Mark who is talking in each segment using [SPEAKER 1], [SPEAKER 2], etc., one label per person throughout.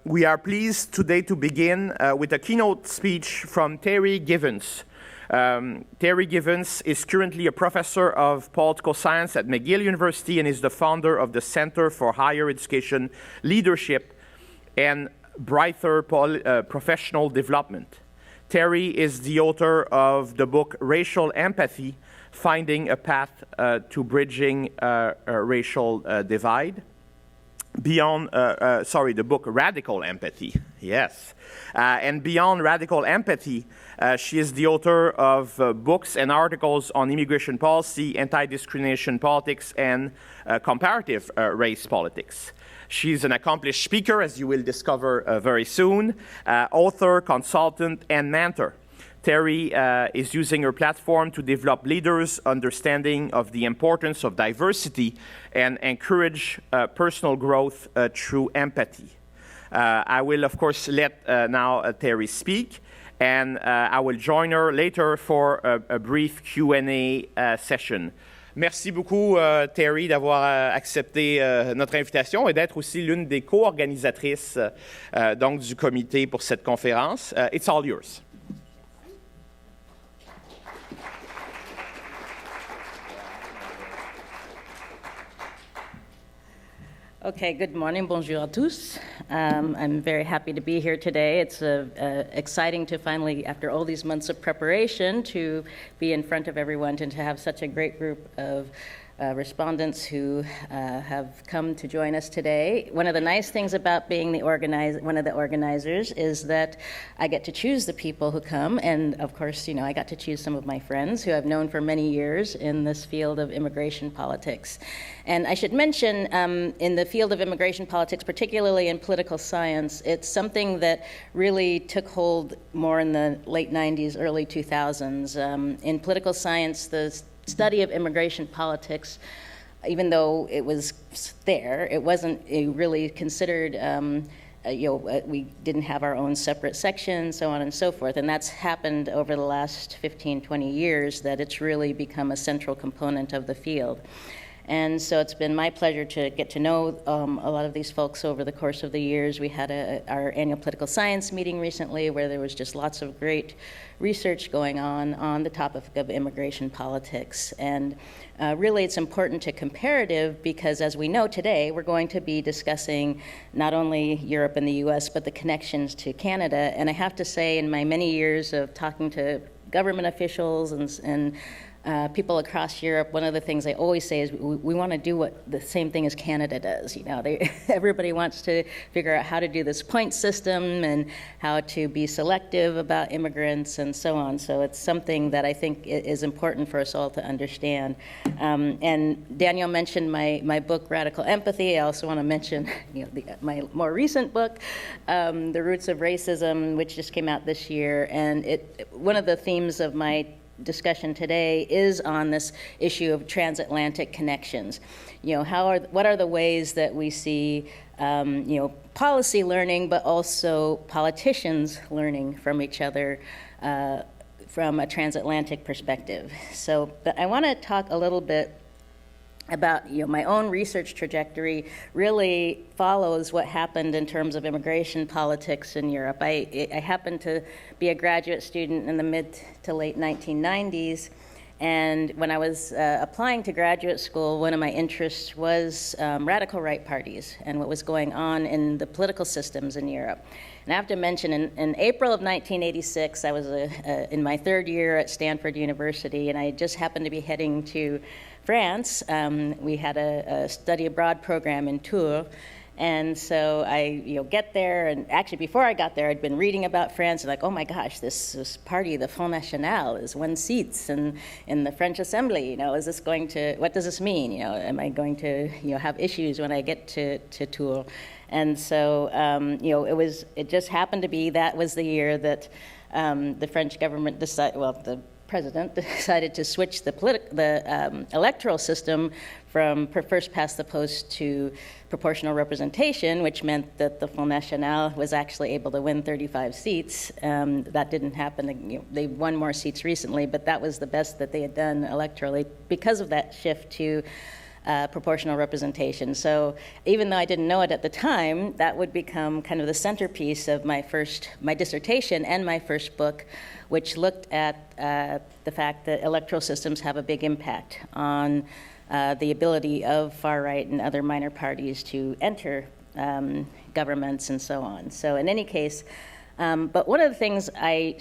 [SPEAKER 1] We are pleased today to begin with a keynote speech from Terri Givens. Terri Givens is currently a professor of political science at McGill University and is the founder of the Center for Higher Education Leadership and Brighter Professional Development. Terri is the author of the book Racial Empathy, Finding a Path to Bridging a Racial Divide. The book Radical Empathy, yes. And beyond Radical Empathy, she is the author of books and articles on immigration policy, anti-discrimination politics, and comparative race politics. She's an accomplished speaker, as you will discover very soon, author, consultant, and mentor. Terri is using her platform to develop leaders' understanding of the importance of diversity and encourage personal growth through empathy. I will, of course, let now Terri speak, and I will join her later for a brief Q&A session. Merci beaucoup, Terri, d'avoir accepté notre invitation et d'être aussi l'une des co-organisatrices donc du comité pour cette conférence. It's all yours.
[SPEAKER 2] Okay, good morning, bonjour à tous. I'm very happy to be here today. It's exciting to finally, after all these months of preparation, to be in front of everyone and to have such a great group of respondents who have come to join us today. One of the nice things about being one of the organizers is that I get to choose the people who come, and of course, you know, I got to choose some of my friends who I've known for many years in this field of immigration politics. And I should mention, in the field of immigration politics, particularly in political science, it's something that really took hold more in the late 90s, early 2000s. In political science, the study of immigration politics, even though it was there, it wasn't really considered, we didn't have our own separate sections, so on and so forth. And that's happened over the last 15, 20 years, that it's really become a central component of the field. And so it's been my pleasure to get to know a lot of these folks over the course of the years. We had our annual political science meeting recently where there was just lots of great research going on the topic of immigration politics. And really it's important to comparative because, as we know today, we're going to be discussing not only Europe and the US, but the connections to Canada. And I have to say, in my many years of talking to government officials and people across Europe, one of the things they always say is we want to do what the same thing as Canada does. You know, everybody wants to figure out how to do this point system and how to be selective about immigrants and so on. So it's something that I think is important for us all to understand. And Daniel mentioned my book, Radical Empathy. I also want to mention my more recent book, The Roots of Racism, which just came out this year. And one of the themes of my discussion today is on this issue of transatlantic connections. You know, what are the ways that we see, policy learning, but also politicians learning from each other from a transatlantic perspective. But I want to talk a little bit about my own research trajectory really follows what happened in terms of immigration politics in Europe. I happened to be a graduate student in the mid to late 1990s, and when I was applying to graduate school, one of my interests was radical right parties and what was going on in the political systems in Europe. And I have to mention, in April of 1986, I was in my third year at Stanford University, and I just happened to be heading to France. We had a study abroad program in Tours, and so I get there, and actually before I got there, I'd been reading about France, and like, oh my gosh, this party, the Front National, is 1 seat in the French Assembly. Is this going to? What does this mean? Am I going to have issues when I get to Tours? And so it just happened to be that was the year that the French government decided. Well, the president decided to switch the electoral system from first past the post to proportional representation, which meant that the Front National was actually able to win 35 seats. That didn't happen. They won more seats recently, but that was the best that they had done electorally because of that shift to proportional representation. So even though I didn't know it at the time, that would become kind of the centerpiece of my dissertation and my first book, which looked at the fact that electoral systems have a big impact on the ability of far-right and other minor parties to enter governments and so on. So in any case, but one of the things I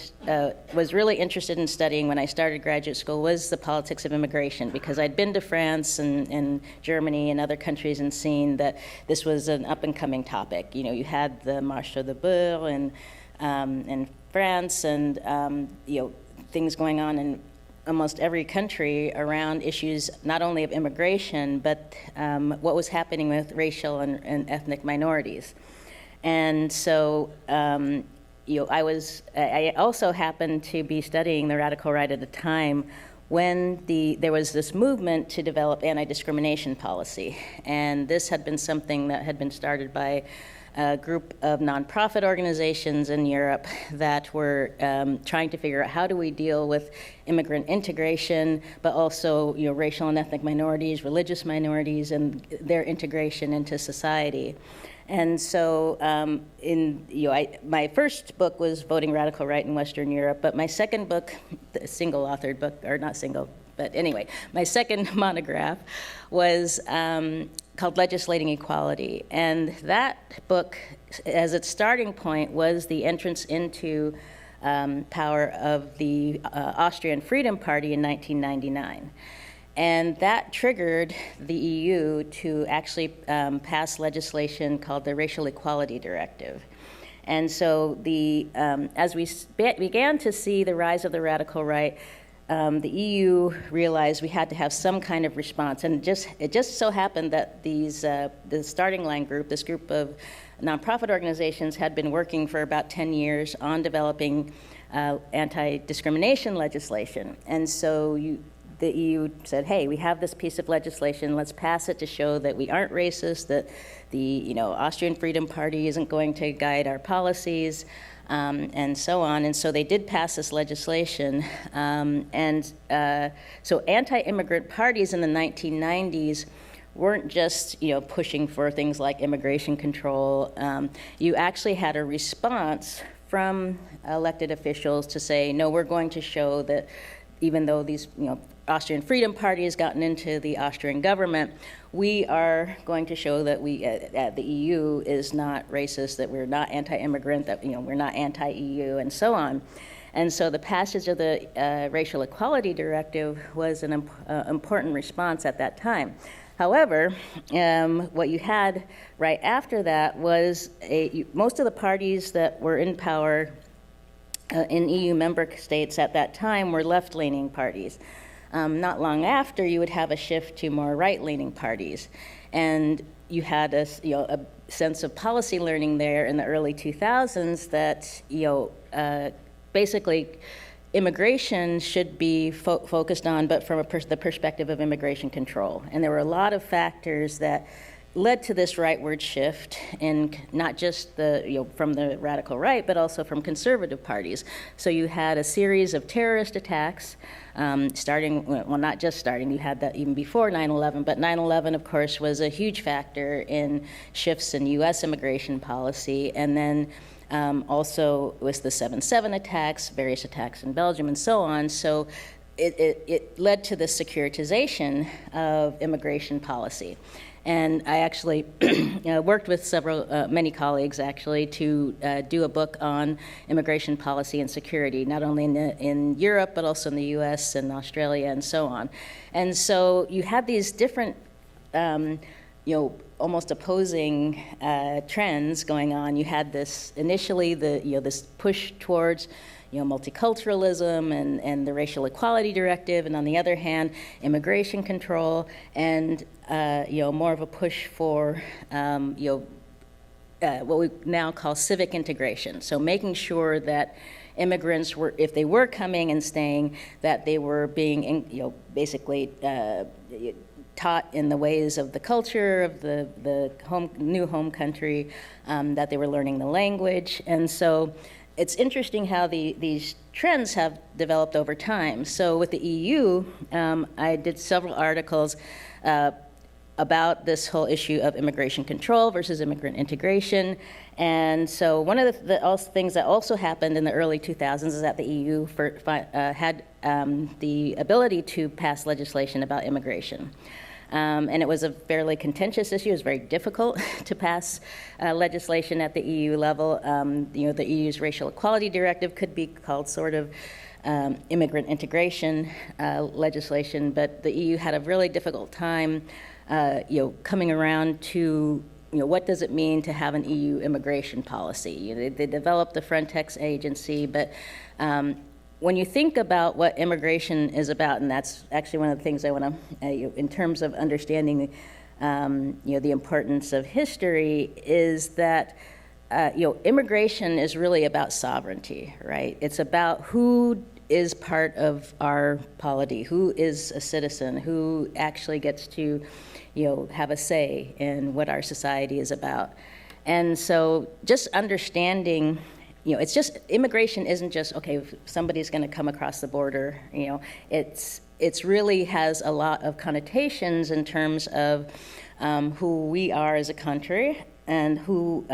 [SPEAKER 2] was really interested in studying when I started graduate school was the politics of immigration, because I'd been to France and Germany and other countries and seen that this was an up-and-coming topic. You know, you had the Marche de Beurre in France, and things going on in almost every country around issues not only of immigration, but what was happening with racial and ethnic minorities. And so I also happened to be studying the radical right at the time when there was this movement to develop anti-discrimination policy. And this had been something that had been started by a group of nonprofit organizations in Europe that were trying to figure out how do we deal with immigrant integration, but also racial and ethnic minorities, religious minorities, and their integration into society. And so my first book was Voting Radical Right in Western Europe, but my second book, the single-authored book, or not single, but anyway, my second monograph was called Legislating Equality. And that book, as its starting point, was the entrance into power of the Austrian Freedom Party in 1999. And that triggered the EU to actually pass legislation called the Racial Equality Directive. And so as we began to see the rise of the radical right, the EU realized we had to have some kind of response. And it just so happened that the Starting Line group, this group of nonprofit organizations, had been working for about 10 years on developing anti-discrimination legislation. And so the EU said, hey, we have this piece of legislation, let's pass it to show that we aren't racist, that the Austrian Freedom Party isn't going to guide our policies, and so on. And so they did pass this legislation. So anti-immigrant parties in the 1990s weren't just pushing for things like immigration control. You actually had a response from elected officials to say, no, we're going to show that even though these Austrian Freedom Party has gotten into the Austrian government, we are going to show that the EU is not racist, that we're not anti-immigrant, that we're not anti-EU, and so on. And so the passage of the Racial Equality Directive was an important response at that time. However, what you had right after that was most of the parties that were in power in EU member states at that time were left-leaning parties. Not long after, you would have a shift to more right-leaning parties. And you had a sense of policy learning there in the early 2000s that basically immigration should be focused on, but from the perspective of immigration control. And there were a lot of factors that led to this rightward shift, in not just from the radical right, but also from conservative parties. So you had a series of terrorist attacks, not just starting, you had that even before 9/11, but 9/11, of course, was a huge factor in shifts in U.S. immigration policy, and then also was the 7/7 attacks, various attacks in Belgium, and so on. So it led to the securitization of immigration policy. And I actually worked with many colleagues actually to do a book on immigration policy and security, not only in Europe, but also in the US and Australia and so on. And so you had these different, almost opposing trends going on. You had this initially, this push towards multiculturalism and the Racial Equality Directive, and on the other hand, immigration control, and more of a push for what we now call civic integration. So making sure that immigrants were, if they were coming and staying, that they were being, basically taught in the ways of the culture of the new home country, that they were learning the language, and so. It's interesting how these trends have developed over time. So with the EU, I did several articles about this whole issue of immigration control versus immigrant integration. And so one of the things that also happened in the early 2000s is that the EU had the ability to pass legislation about immigration. And it was a fairly contentious issue. It was very difficult to pass legislation at the EU level. The EU's Racial Equality Directive could be called sort of immigrant integration legislation, but the EU had a really difficult time coming around to, what does it mean to have an EU immigration policy? They developed the Frontex agency, but when you think about what immigration is about, and that's actually one of the things I want to, in terms of understanding, the importance of history, is that immigration is really about sovereignty, right? It's about who is part of our polity, who is a citizen, who actually gets to, have a say in what our society is about. And so just understanding, it's just, immigration isn't just, okay, if somebody's going to come across the border, it's really has a lot of connotations in terms of who we are as a country and who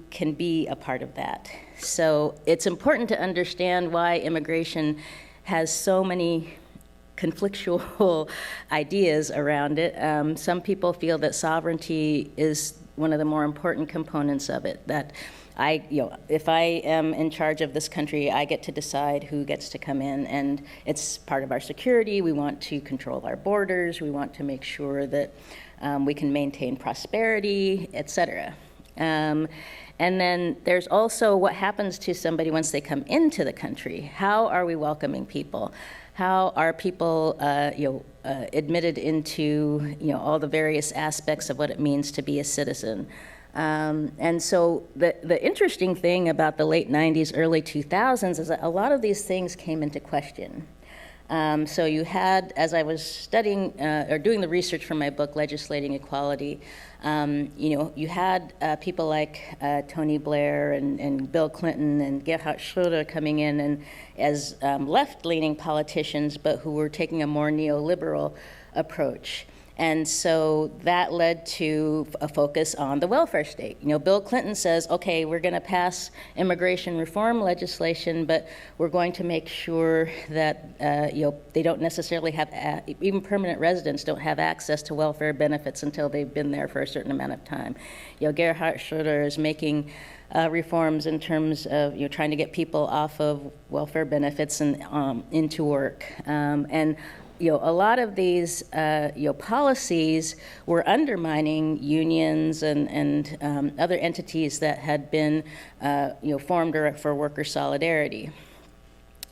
[SPEAKER 2] can be a part of that. So it's important to understand why immigration has so many conflictual ideas around it. Some people feel that sovereignty is one of the more important components of it, that if I am in charge of this country, I get to decide who gets to come in, and it's part of our security. We want to control our borders. We want to make sure that we can maintain prosperity, et cetera. And then there's also what happens to somebody once they come into the country. How are we welcoming people? How are people admitted into all the various aspects of what it means to be a citizen? And so the interesting thing about the late 90s, early 2000s is that a lot of these things came into question. So you had, as I was studying or doing the research for my book, Legislating Equality, you had people like Tony Blair and Bill Clinton and Gerhard Schröder coming in and as left-leaning politicians, but who were taking a more neoliberal approach. And so that led to a focus on the welfare state. Bill Clinton says, okay, we're going to pass immigration reform legislation, but we're going to make sure that they don't necessarily have, even permanent residents don't have access to welfare benefits until they've been there for a certain amount of time. Gerhard Schröder is making reforms in terms of trying to get people off of welfare benefits and into work. And a lot of these policies were undermining unions and other entities that had been formed for worker solidarity.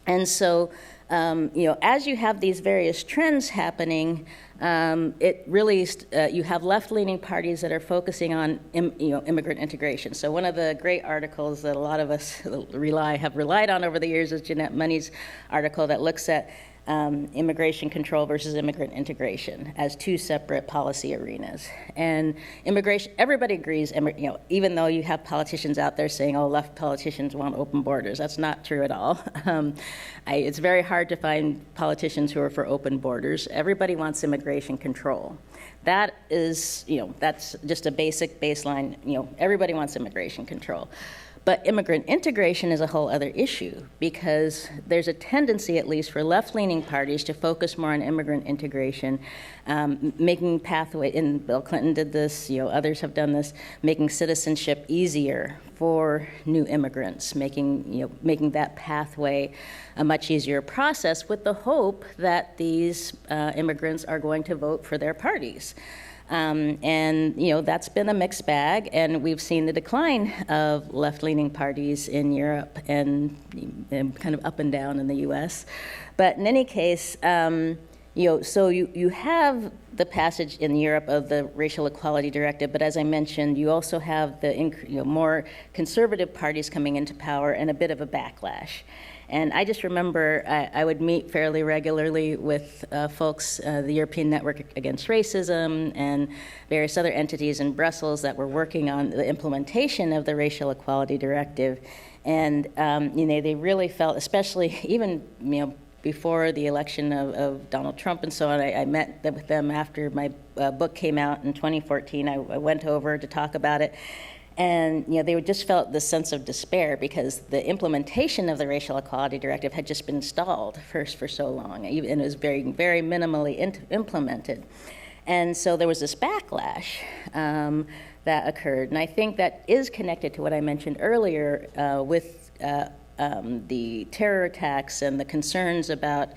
[SPEAKER 2] And so as you have these various trends happening, it really you have left-leaning parties that are focusing on immigrant integration. So one of the great articles that a lot of us have relied on over the years is Jeanette Money's article that looks at immigration control versus immigrant integration as two separate policy arenas. And immigration, everybody agrees, even though you have politicians out there saying, oh, left politicians want open borders. That's not true at all. It's very hard to find politicians who are for open borders. Everybody wants immigration control. That is, that's just a basic baseline. Everybody wants immigration control. But immigrant integration is a whole other issue because there's a tendency, at least for left-leaning parties, to focus more on immigrant integration, making pathway, and Bill Clinton did this, others have done this, making citizenship easier for new immigrants, making that pathway a much easier process with the hope that these immigrants are going to vote for their parties. And that's been a mixed bag, and we've seen the decline of left-leaning parties in Europe and kind of up and down in the U.S. But in any case, so you have the passage in Europe of the Racial Equality Directive, but as I mentioned, you also have the more conservative parties coming into power and a bit of a backlash. And I just remember I would meet fairly regularly with folks, the European Network Against Racism and various other entities in Brussels that were working on the implementation of the Racial Equality Directive. And they really felt, especially even before the election of Donald Trump and so on. I met with them after my book came out in 2014. I went over to talk about it. And they just felt this sense of despair because the implementation of the Racial Equality Directive had just been stalled for so long, and it was very, very minimally implemented. And so there was this backlash that occurred, and I think that is connected to what I mentioned earlier with the terror attacks and the concerns about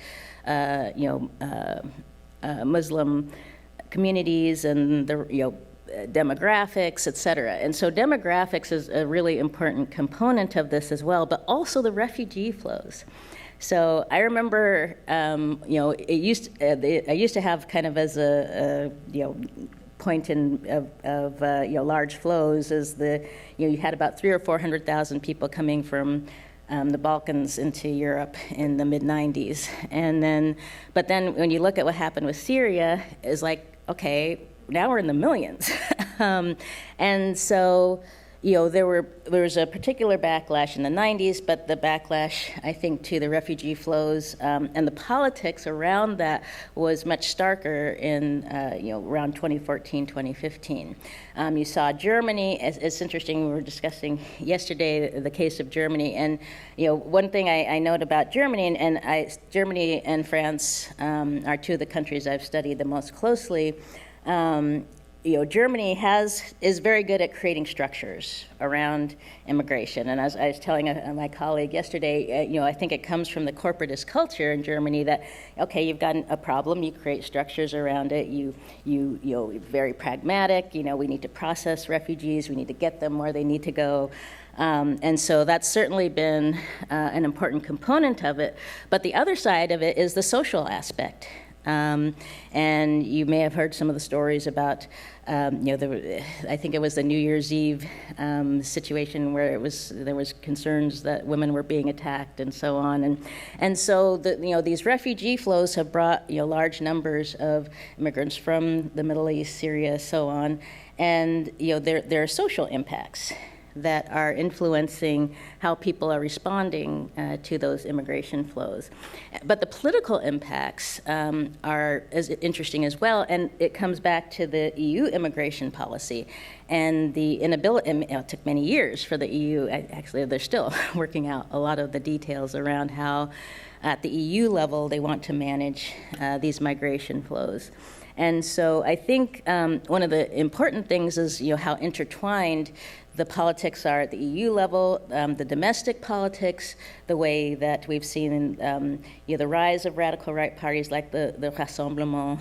[SPEAKER 2] Muslim communities and the demographics, et cetera. And so demographics is a really important component of this as well, but also the refugee flows. So I remember, I used to have kind of as a point of large flows is you had about 300,000 or 400,000 people coming from the Balkans into Europe in the mid-90s. But then when you look at what happened with Syria, it's like, okay, now we're in the millions. And so, there was a particular backlash in the 90s, but the backlash, I think, to the refugee flows and the politics around that was much starker in, around 2014, 2015. You saw Germany, it's interesting, we were discussing yesterday the case of Germany, and, one thing I note about Germany, Germany and France are two of the countries I've studied the most closely. Germany is very good at creating structures around immigration. And as I was telling my colleague yesterday, I think it comes from the corporatist culture in Germany that, okay, you've got a problem, you create structures around it, you're very pragmatic, we need to process refugees, we need to get them where they need to go. And so that's certainly been an important component of it. But the other side of it is the social aspect. And you may have heard some of the stories about, I think it was the New Year's Eve situation where there was concerns that women were being attacked and so on. And so these refugee flows have brought large numbers of immigrants from the Middle East, Syria, so on. And there are social impacts that are influencing how people are responding to those immigration flows. But the political impacts are as interesting as well, and it comes back to the EU immigration policy and the inability, it took many years for the EU, actually they're still working out a lot of the details around how at the EU level they want to manage these migration flows. And so I think one of the important things is how intertwined the politics are at the EU level, the domestic politics, the way that we've seen the rise of radical right parties like the Rassemblement,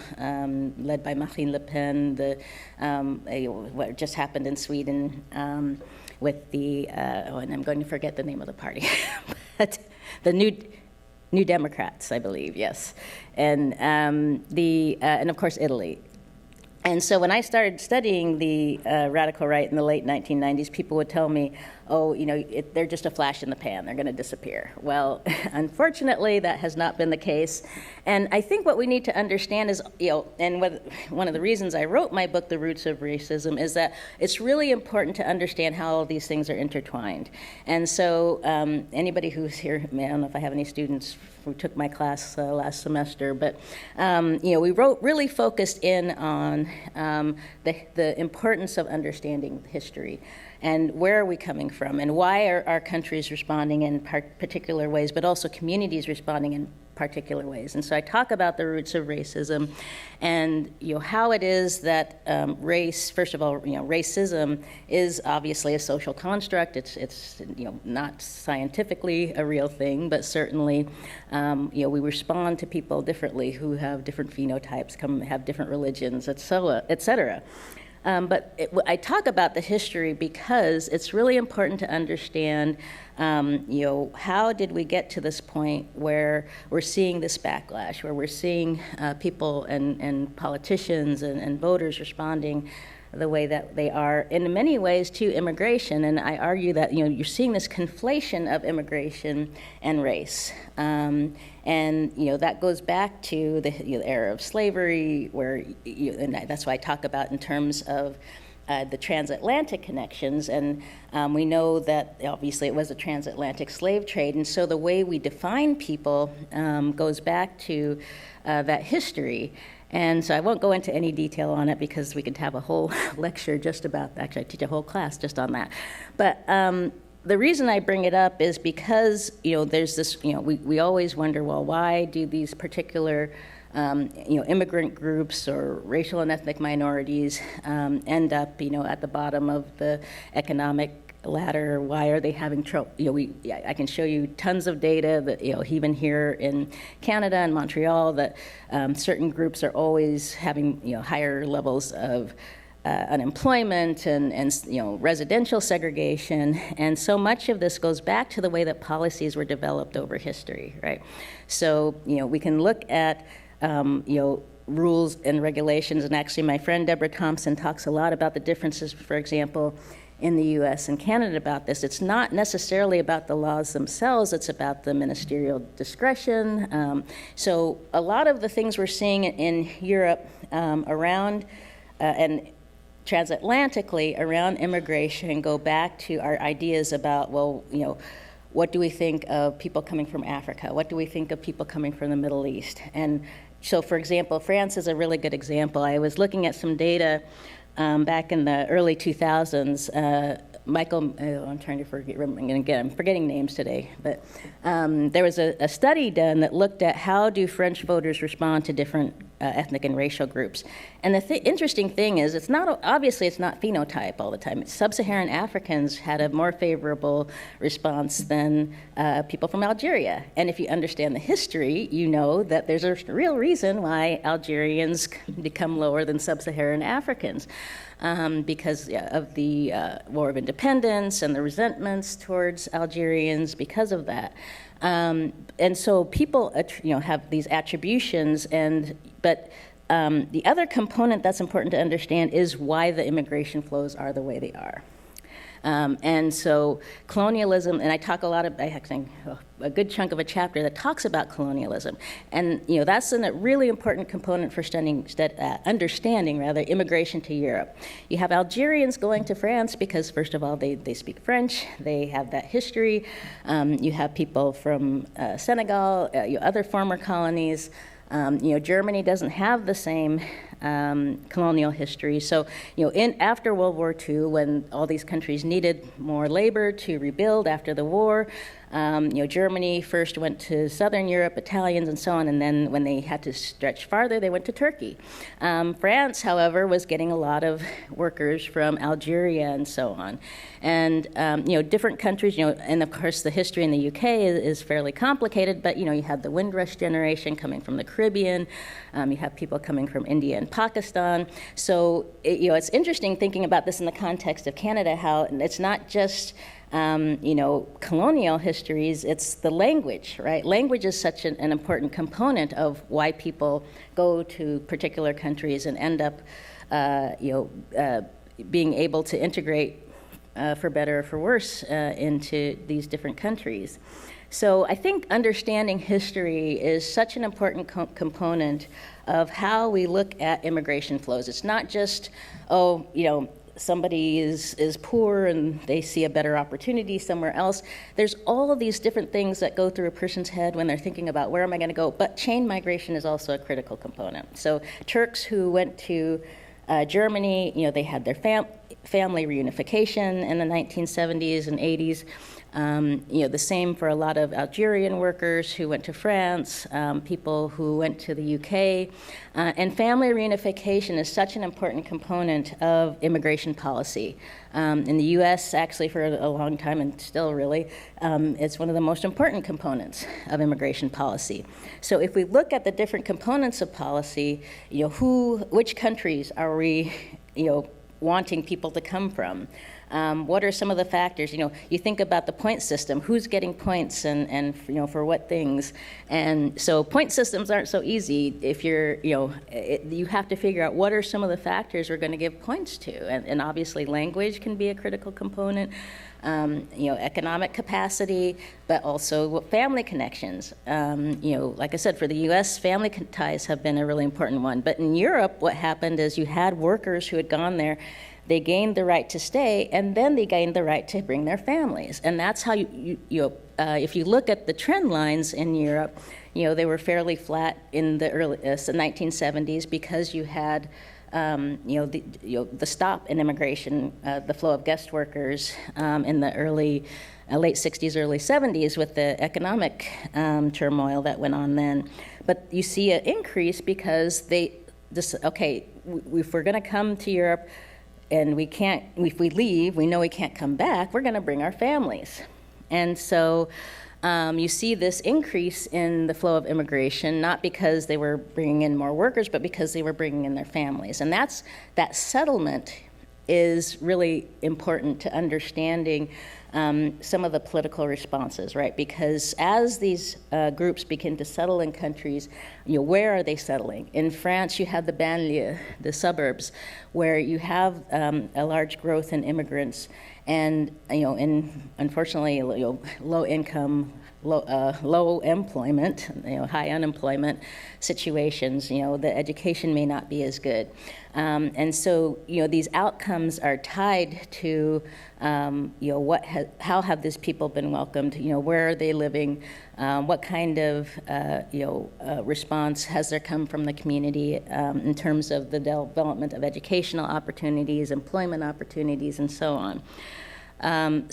[SPEAKER 2] led by Marine Le Pen, what just happened in Sweden with and I'm going to forget the name of the party, but the New Democrats, I believe, yes, and of course Italy. And so when I started studying the radical right in the late 1990s, people would tell me, they're just a flash in the pan, they're going to disappear. Well, unfortunately, that has not been the case. And I think what we need to understand is, and one of the reasons I wrote my book, The Roots of Racism, is that it's really important to understand how all these things are intertwined. And so anybody who's here, I don't know if I have any students who took my class last semester, but we really focused in on the importance of understanding history and where are we coming from and why are our countries responding in particular ways, but also communities responding in particular ways. And so I talk about the roots of racism and how it is that race, first of all, racism is obviously a social construct. It's not scientifically a real thing, but certainly we respond to people differently who have different phenotypes, have different religions, et cetera. But I talk about the history because it's really important to understand, how did we get to this point where we're seeing this backlash, where we're seeing people and politicians and voters responding the way that they are in many ways to immigration. And I argue that you're seeing this conflation of immigration and race. And that goes back to the era of slavery, where and that's why I talk about in terms of the transatlantic connections, and we know that obviously it was a transatlantic slave trade, and so the way we define people goes back to that history. And so I won't go into any detail on it because we could have a whole lecture just about, actually I teach a whole class just on that. But the reason I bring it up is because, there's this, we always wonder, well, why do these particular immigrant groups or racial and ethnic minorities end up, at the bottom of the economic ladder? Why are they having trouble? I can show you tons of data that, even here in Canada and Montreal, that certain groups are always having, higher levels of unemployment and residential segregation, and so much of this goes back to the way that policies were developed over history, right? So we can look at rules and regulations, and actually my friend Deborah Thompson talks a lot about the differences, for example, in the U.S. and Canada about this. It's not necessarily about the laws themselves, it's about the ministerial discretion. So a lot of the things we're seeing in Europe around and transatlantically around immigration go back to our ideas about, well, what do we think of people coming from Africa? What do we think of people coming from the Middle East? And so, for example, France is a really good example. I was looking at some data back in the early 2000s. I'm trying to forget, I'm forgetting names today, but there was a study done that looked at how do French voters respond to different ethnic and racial groups. And the interesting thing is, obviously it's not phenotype all the time. Sub-Saharan Africans had a more favorable response than people from Algeria. And if you understand the history, you know that there's a real reason why Algerians become lower than Sub-Saharan Africans. Because of the War of Independence and the resentments towards Algerians because of that. And so people have these attributions, but the other component that's important to understand is why the immigration flows are the way they are. And so colonialism, and I talk a lot I think a good chunk of a chapter that talks about colonialism. And that's a really important component for understanding immigration to Europe. You have Algerians going to France because, first of all, they speak French, they have that history. You have people from Senegal, other former colonies. Germany doesn't have the same colonial history. So, after World War II, when all these countries needed more labor to rebuild after the war, Germany first went to Southern Europe, Italians and so on, and then when they had to stretch farther, they went to Turkey. France, however, was getting a lot of workers from Algeria and so on. And, different countries, and of course the history in the UK is fairly complicated, but, you had the Windrush generation coming from the Caribbean, you have people coming from India and Pakistan. So, it's interesting thinking about this in the context of Canada, how it's not just colonial histories, it's the language, right? Language is such an important component of why people go to particular countries and end up, being able to integrate, for better or for worse, into these different countries. So I think understanding history is such an important component of how we look at immigration flows. It's not just, somebody is poor and they see a better opportunity somewhere else. There's all of these different things that go through a person's head when they're thinking about where am I going to go. But chain migration is also a critical component. So Turks who went to Germany, they had their family reunification in the 1970s and 80s. The same for a lot of Algerian workers who went to France, people who went to the UK. And family reunification is such an important component of immigration policy. In the US, actually, for a long time, and still really, it's one of the most important components of immigration policy. So if we look at the different components of policy, which countries are we, wanting people to come from? What are some of the factors? You think about the point system. Who's getting points and for what things? And so point systems aren't so easy. If you're, you have to figure out what are some of the factors we're going to give points to. And obviously language can be a critical component. Economic capacity, but also family connections. Like I said, for the U.S., family ties have been a really important one. But in Europe, what happened is you had workers who had gone there they gained the right to stay, and then they gained the right to bring their families. And that's how if you look at the trend lines in Europe, they were fairly flat in the early 1970s because you had the stop in immigration, the flow of guest workers in the late 60s, early 70s with the economic turmoil that went on then. But you see an increase because if we're going to come to Europe and if we leave, we know we can't come back, we're going to bring our families. And so you see this increase in the flow of immigration, not because they were bringing in more workers, but because they were bringing in their families. And that settlement is really important to understanding some of the political responses, right? Because as these groups begin to settle in countries, where are they settling? In France, you have the banlieue, the suburbs, where you have a large growth in immigrants, and unfortunately, low income, low employment, high unemployment situations. The education may not be as good, and so these outcomes are tied to how have these people been welcomed? Where are they living? What kind of response has there come from the community in terms of the development of educational opportunities, employment opportunities, and so on? I'm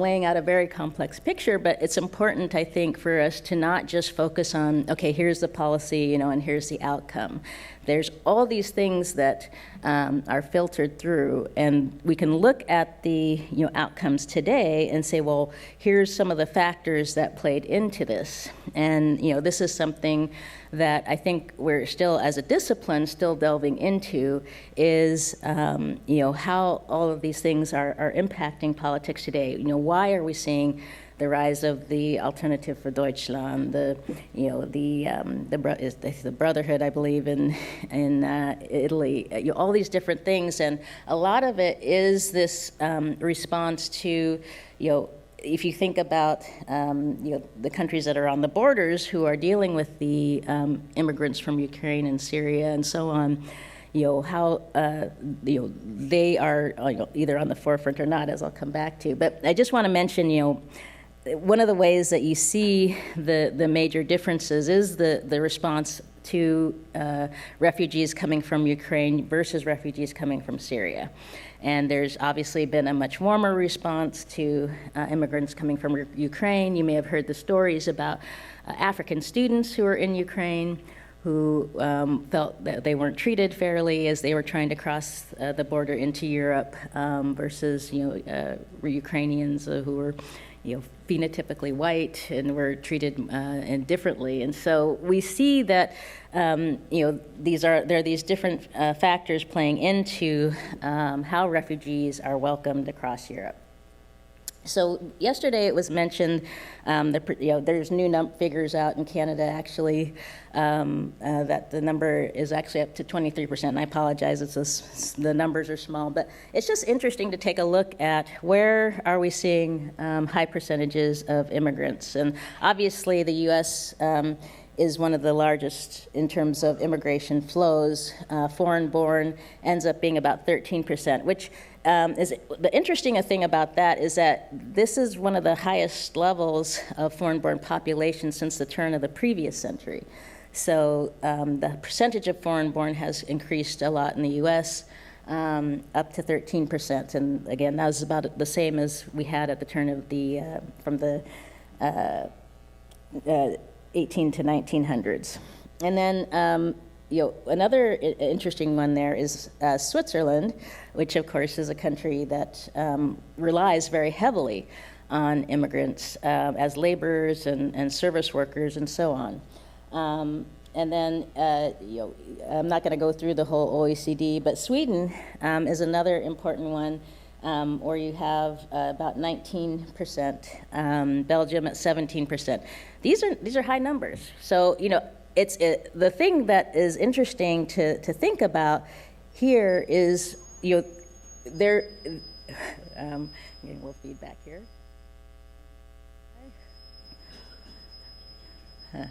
[SPEAKER 2] laying out a very complex picture, but it's important, I think, for us to not just focus on, okay, here's the policy, and here's the outcome. There's all these things that are filtered through, and we can look at the outcomes today and say, well, here's some of the factors that played into this. And this is something that I think we're still, as a discipline, still delving into, is how all of these things are impacting politics today. Why are we seeing the rise of the Alternative for Deutschland, the Brotherhood, I believe, in Italy, all these different things, and a lot of it is this response to, if you think about the countries that are on the borders who are dealing with the immigrants from Ukraine and Syria and so on, how they are either on the forefront or not, as I'll come back to. But I just want to mention, one of the ways that you see the major differences is the response to refugees coming from Ukraine versus refugees coming from Syria. And there's obviously been a much warmer response to immigrants coming from Ukraine. You may have heard the stories about African students who are in Ukraine who felt that they weren't treated fairly as they were trying to cross the border into Europe versus Ukrainians who were phenotypically white and were treated differently. And so we see that there are these different factors playing into how refugees are welcomed across Europe. So yesterday it was mentioned there's new figures out in Canada actually that the number is actually up to 23%. And I apologize, the numbers are small, but it's just interesting to take a look at where are we seeing high percentages of immigrants. And obviously the U.S. Is one of the largest in terms of immigration flows. Foreign-born ends up being about 13%, which is the interesting thing about that is that this is one of the highest levels of foreign-born population since the turn of the previous century. So the percentage of foreign-born has increased a lot in the U.S., up to 13%. And again, that was about the same as we had at the turn of from the 18 to 1900s. And then another interesting one there is Switzerland, which of course is a country that relies very heavily on immigrants as laborers and service workers and so on. And then, I'm not going to go through the whole OECD, but Sweden is another important one, where you have about 19%, Belgium at 17%. These are high numbers. So it's the thing that is interesting to think about here is there. Getting a little feedback here. Let's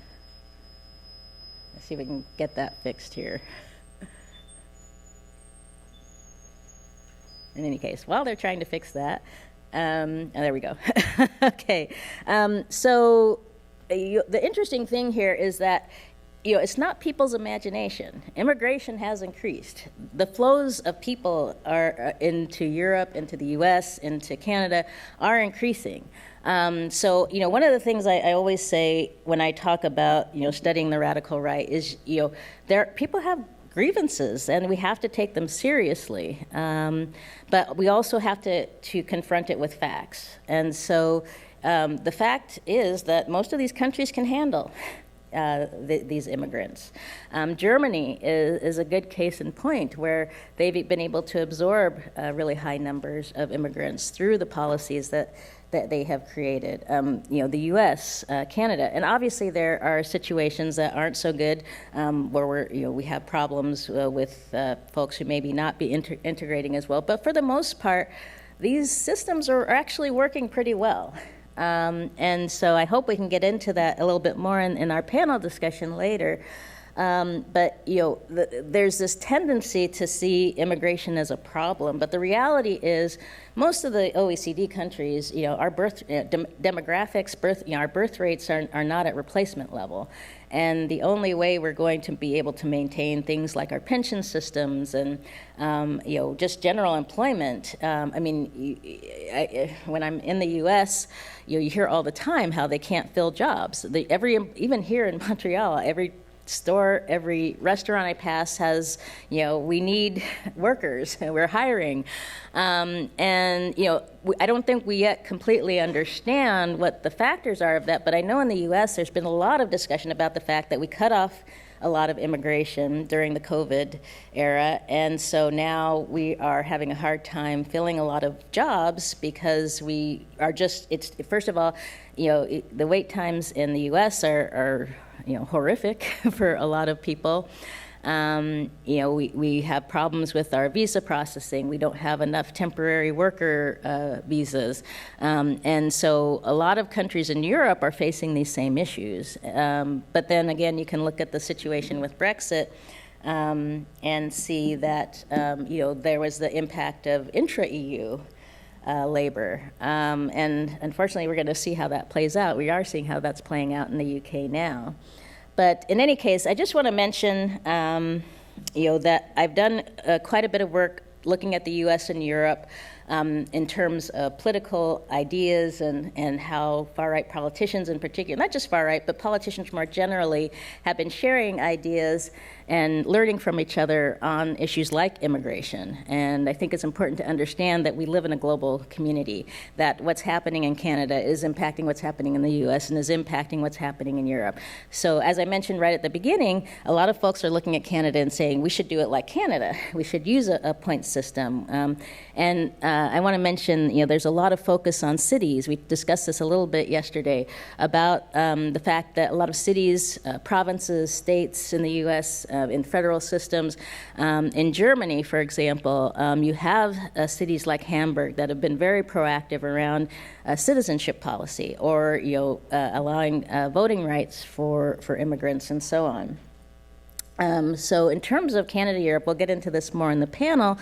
[SPEAKER 2] see if we can get that fixed here. in any case, while they're trying to fix that, there we go. Okay, so the interesting thing here is that it's not people's imagination. Immigration has increased. The flows of people are into Europe, into the U.S., into Canada are increasing. So one of the things I always say when I talk about studying the radical right is people have grievances and we have to take them seriously, but we also have to confront it with facts. And so the fact is that most of these countries can handle these immigrants. Germany is a good case in point where they've been able to absorb really high numbers of immigrants through the policies that they have created. The U.S., Canada, and obviously there are situations that aren't so good where we have problems with folks who maybe not be integrating as well. But for the most part, these systems are actually working pretty well. And so I hope we can get into that a little bit more in our panel discussion later. But there's this tendency to see immigration as a problem. But the reality is, most of the OECD countries, our demographics, our birth rates are not at replacement level. And the only way we're going to be able to maintain things like our pension systems and just general employment. When I'm in the U.S., you hear all the time how they can't fill jobs. Even here in Montreal, every store, every restaurant I pass has, we need workers, we're hiring. I don't think we yet completely understand what the factors are of that, but I know in the U.S. there's been a lot of discussion about the fact that we cut off a lot of immigration during the COVID era, and so now we are having a hard time filling a lot of jobs because we are first of all, the wait times in the U.S. are horrific for a lot of people. We have problems with our visa processing. We don't have enough temporary worker visas. And so a lot of countries in Europe are facing these same issues. But then again, you can look at the situation with Brexit and see that, there was the impact of intra-EU labor. And unfortunately, we're going to see how that plays out. We are seeing how that's playing out in the UK now. But in any case, I just want to mention, that I've done quite a bit of work looking at the U.S. and Europe in terms of political ideas and how far-right politicians in particular, not just far-right, but politicians more generally, have been sharing ideas and learning from each other on issues like immigration. And I think it's important to understand that we live in a global community, that what's happening in Canada is impacting what's happening in the U.S. and is impacting what's happening in Europe. So as I mentioned right at the beginning, a lot of folks are looking at Canada and saying, we should do it like Canada. We should use a point system. I want to mention, there's a lot of focus on cities. We discussed this a little bit yesterday about the fact that a lot of cities, provinces, states in the U.S., in federal systems. In Germany, for example, you have cities like Hamburg that have been very proactive around citizenship policy or allowing voting rights for immigrants and so on. So in terms of Canada, Europe, we'll get into this more in the panel.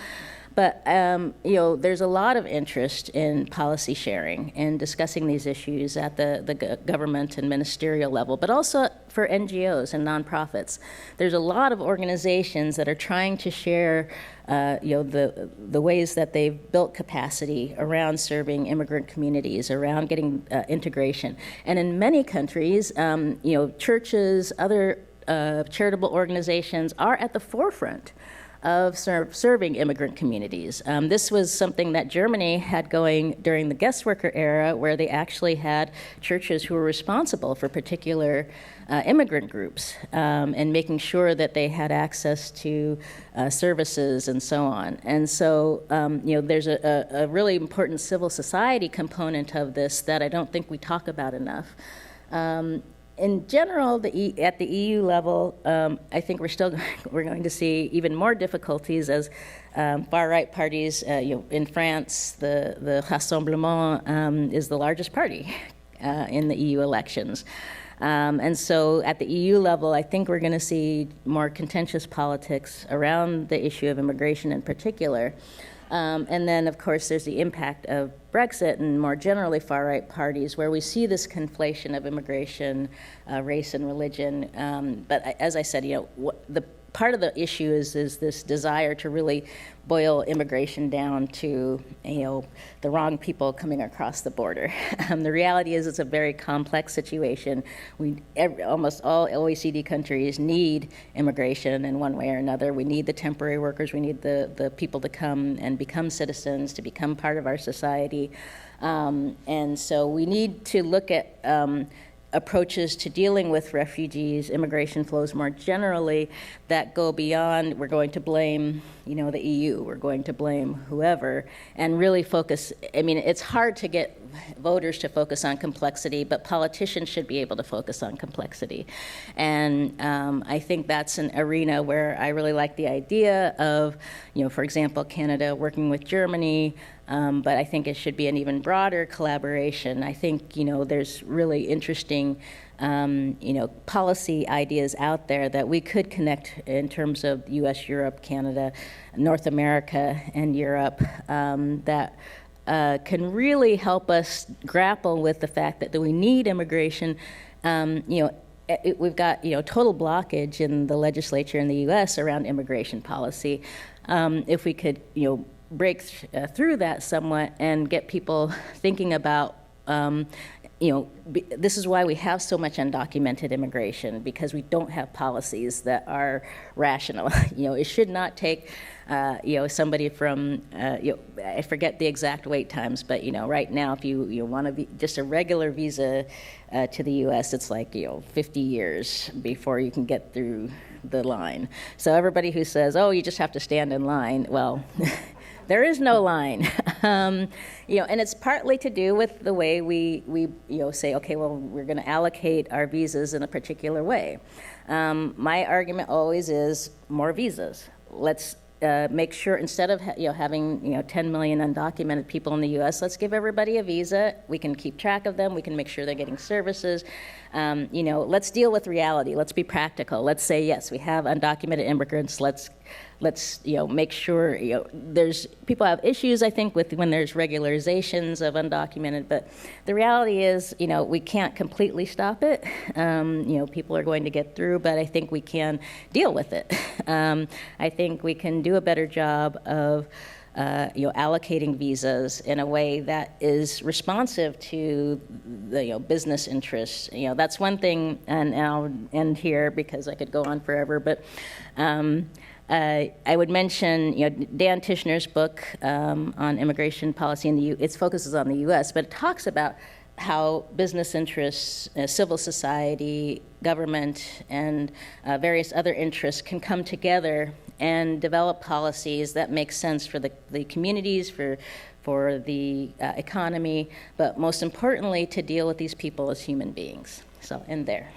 [SPEAKER 2] But there's a lot of interest in policy sharing and discussing these issues at the government and ministerial level, but also for NGOs and nonprofits. There's a lot of organizations that are trying to share the ways that they've built capacity around serving immigrant communities, around getting integration. And in many countries, churches, other charitable organizations are at the forefront of serving immigrant communities. This was something that Germany had going during the guest worker era, where they actually had churches who were responsible for particular immigrant groups and making sure that they had access to services and so on. And so, there's a really important civil society component of this that I don't think we talk about enough. In general, at the EU level, I think we're going to see even more difficulties as far-right parties. In France, the Rassemblement is the largest party in the EU elections. And so at the EU level, I think we're going to see more contentious politics around the issue of immigration in particular. And then, of course, there's the impact of Brexit and more generally far-right parties, where we see this conflation of immigration, race, and religion. But as I said, the part of the issue is this desire to really boil immigration down to the wrong people coming across the border. The reality is it's a very complex situation. Almost all OECD countries need immigration in one way or another. We need the temporary workers. We need the people to come and become citizens, to become part of our society. And so we need to look at approaches to dealing with refugees, immigration flows more generally, that go beyond we're going to blame, the EU, we're going to blame whoever, and really focus. I mean, it's hard to get voters to focus on complexity, but politicians should be able to focus on complexity. And I think that's an arena where I really like the idea of, for example, Canada working with Germany, but I think it should be an even broader collaboration. I think, there's really interesting, policy ideas out there that we could connect in terms of US, Europe, Canada, North America, and Europe that can really help us grapple with the fact that we need immigration. We've got total blockage in the legislature in the U.S. around immigration policy. If we could break through that somewhat and get people thinking about this is why we have so much undocumented immigration, because we don't have policies that are rational. It should not take somebody from, I forget the exact wait times, but right now, if you want to be just a regular visa to the U.S., it's like 50 years before you can get through the line. So everybody who says, "Oh, you just have to stand in line," well. There is no line, and it's partly to do with the way we say, okay, well, we're going to allocate our visas in a particular way. My argument always is more visas. Let's make sure instead of having 10 million undocumented people in the U.S., let's give everybody a visa. We can keep track of them. We can make sure they're getting services. Let's deal with reality. Let's be practical. Let's say yes, we have undocumented immigrants. Let's make sure there's people have issues, I think, with when there's regularizations of undocumented, but the reality is we can't completely stop it. People are going to get through, but I think we can deal with it. I think we can do a better job of allocating visas in a way that is responsive to the business interests. That's one thing, and I'll end here because I could go on forever, but I would mention, Dan Tishner's book on immigration policy in it focuses on the U.S., but it talks about how business interests, civil society, government, and various other interests can come together and develop policies that make sense for the communities, for the economy, but most importantly, to deal with these people as human beings. So, end there.